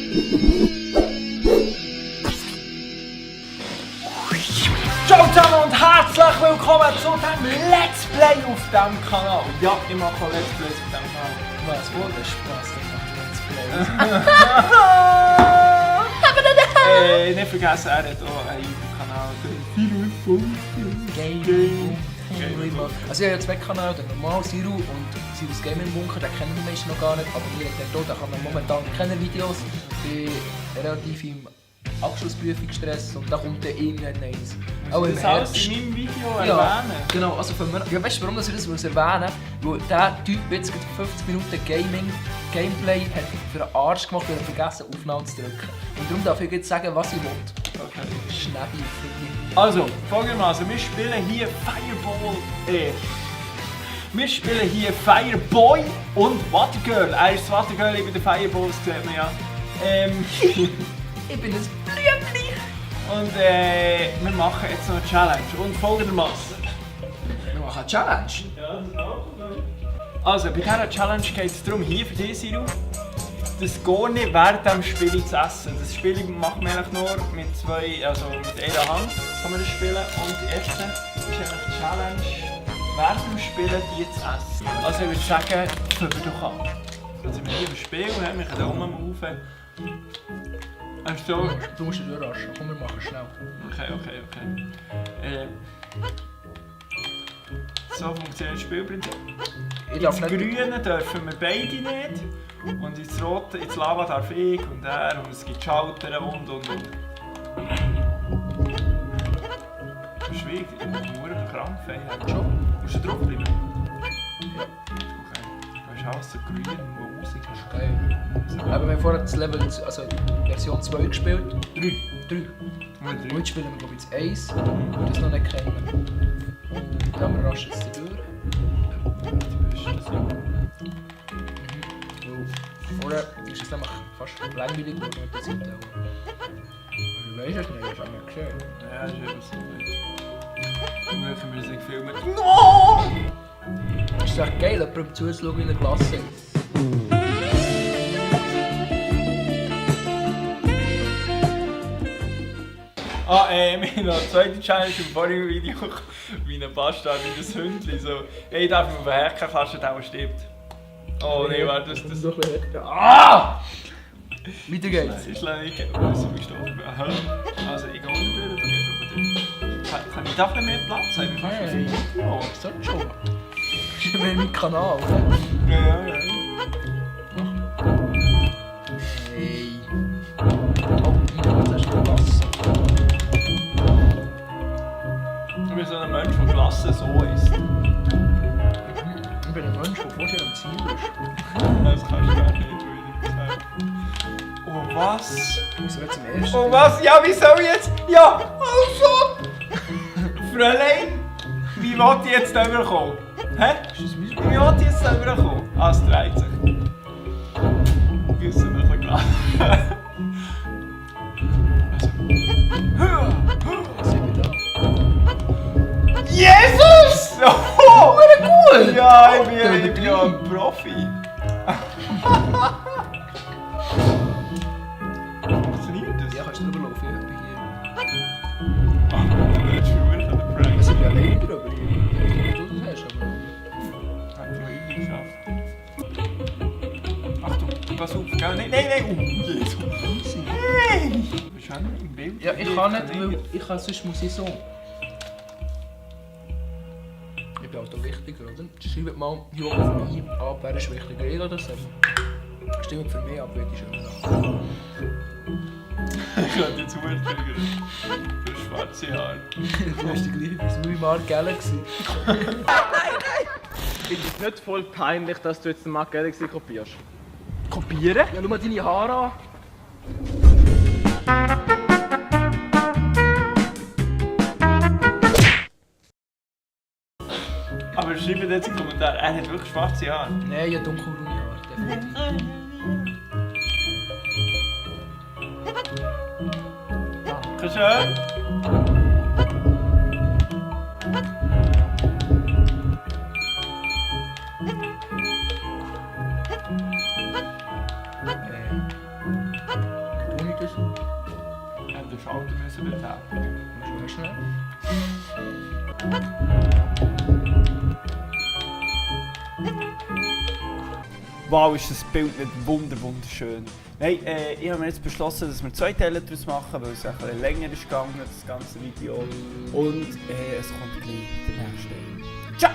Ciao zusammen und herzlich willkommen zu diesem Let's Play auf diesem Kanal. Ja, ich mache auch Let's Plays auf diesem Kanal. Was, wo der Spaß, der macht Let's Plays. Nicht vergessen, er hat auch einen YouTube-Kanal, Gaming. Also ich habe ja zwei Kanäle, der normal Siru und Sirus Gaming Bunker, den kennen die meisten noch gar nicht, aber wir haben da kann man momentan keine Videos. Ich bin relativ im Abschlussprüfungsstress und da kommt dann irgendwann eins. Auch im Herbst. In meinem Video erwähnen? Genau, also für mich, ja, weißt du, warum ich das erwähnen muss? Weil dieser Typ jetzt 50 Minuten Gameplay hat für den Arsch gemacht, weil er vergessen Aufnahme zu drücken. Und darum darf ich jetzt sagen, was ich will. Okay. Schnäbi für mich. Also, folgendermaßen, wir spielen hier Fireboy und Watergirl. Er ist das Watergirl, ich bin der Fireball, das sieht man ja. Ich bin ein Blümchen. Und wir machen jetzt noch eine Challenge. Und folgendermaßen. Wir machen eine Challenge? Ja, das auch. Also, bei dieser Challenge geht es darum, hier für dich, Siru, das gar nicht während dem Spiel zu essen. Das Spiel macht man eigentlich nur mit einer Hand kann man das spielen. Und die erste ist eigentlich die Challenge, während dem Spielen die zu essen. Also ich würde sagen, fangen wir doch an. Dann sind wir hier im Spiel, wir können da oben rauf. Also, du musst dich durchraschen, komm, wir machen schnell. Okay. So funktioniert das Spielprinzip. Ins Grüne dürfen wir beide nicht. Und ins Rote, ins Lava darf ich und er. Und es gibt Schalter und. Das ist schwierig, ich muss nur Krampf haben. Schon? Musst du draufbleiben? Ja. Okay. Du hast alles so grün, wo Musik hast. Geil. Aber wir haben vorher das Level, also Version 2 gespielt. 3. Heute spielen wir glaube ich das 1, weil das noch nicht kennen. Und dann haben wir rasch jetzt durch. Vorher ist es nämlich fast langweilig geworden mit der Zeit. Aber du weißt es nicht, das haben wir gesehen. Ja, das ist eben so nicht. Dann machen wir das nicht filmen. No! Es ist echt geil, jemandem zuzuschauen in der Klasse. Wir haben noch eine zweite Challenge im vorigen Video, wie ein Bastard, wie das Hündchen. So, hey, ich darf mich auf den Hacken klatschen, der stirbt. Oh nein, warte, das ist doch ein Ah! Weiter geht's. Ich schlage nicht, aber es ist gestorben. Also, ich gehe unten durch, du gehst auf den. Kann ich dafür mehr Platz haben? Wir fast ein Video. Das sollte schon. Das ist ja mein Kanal, oder? Ja. Hey. Oh, das ist ein Wasser. Du bist so ein Mensch, der Klasse so ist. Ich bin ein Mensch, der vorher am Ziel ist. Das kannst du gar nicht, würde ich sagen. Oh, was? So jetzt im ersten. Oh, was? Ja, wie soll ich jetzt? Ja, also! Fräulein, wie wollt ihr jetzt da rüberkommen? Hä? Wie wollt ihr jetzt da rüberkommen? Ah, es dreht sich. Güssen wir ein bisschen gelassen. Jesus! Oh, Cool! ja, ich bin ja ein Profi. Funktioniert das? Ja, kannst du drüber laufen, ich bin hier. Ach, das ist schon wieder ein Prank. Wir sind ja alleine drüber hier. Ich weiß nicht, wie du das hast, aber... Hat ja irgendwie geschafft. Achtung, pass auf, gell? Nein! Jesus! Hey! Bist du auch nicht im Bild? Ja, ich kann nicht, weil sonst muss ich so. Ich bin halt auch wichtiger, oder? Schreibt mal hier oben für mich ab, wer ist wichtiger, ich oder Sam? Stimmt für mich ab, wer ist schöner. Ich könnte jetzt urtriggern. Du schwarze Haare. Du hast die gleiche Frisur wie Mark Galaxy. Ist es nicht voll peinlich, dass du jetzt den Mark Galaxy kopierst? Kopieren? Ja, schau mal deine Haare an. Aber schreibt jetzt in den Kommentaren, er hat wirklich schwarze Haare. Nein, ja, dunkelbraune Haare, definitiv. Dankeschön. Schalter müssen betätigen. Schon schnell. Wow, ist das Bild nicht wunderschön. Nein, ich habe mir jetzt beschlossen, dass wir 2 Teile daraus machen, weil es ein bisschen länger ist gegangen, das ganze Video. Und es kommt gleich der nächste. Ciao!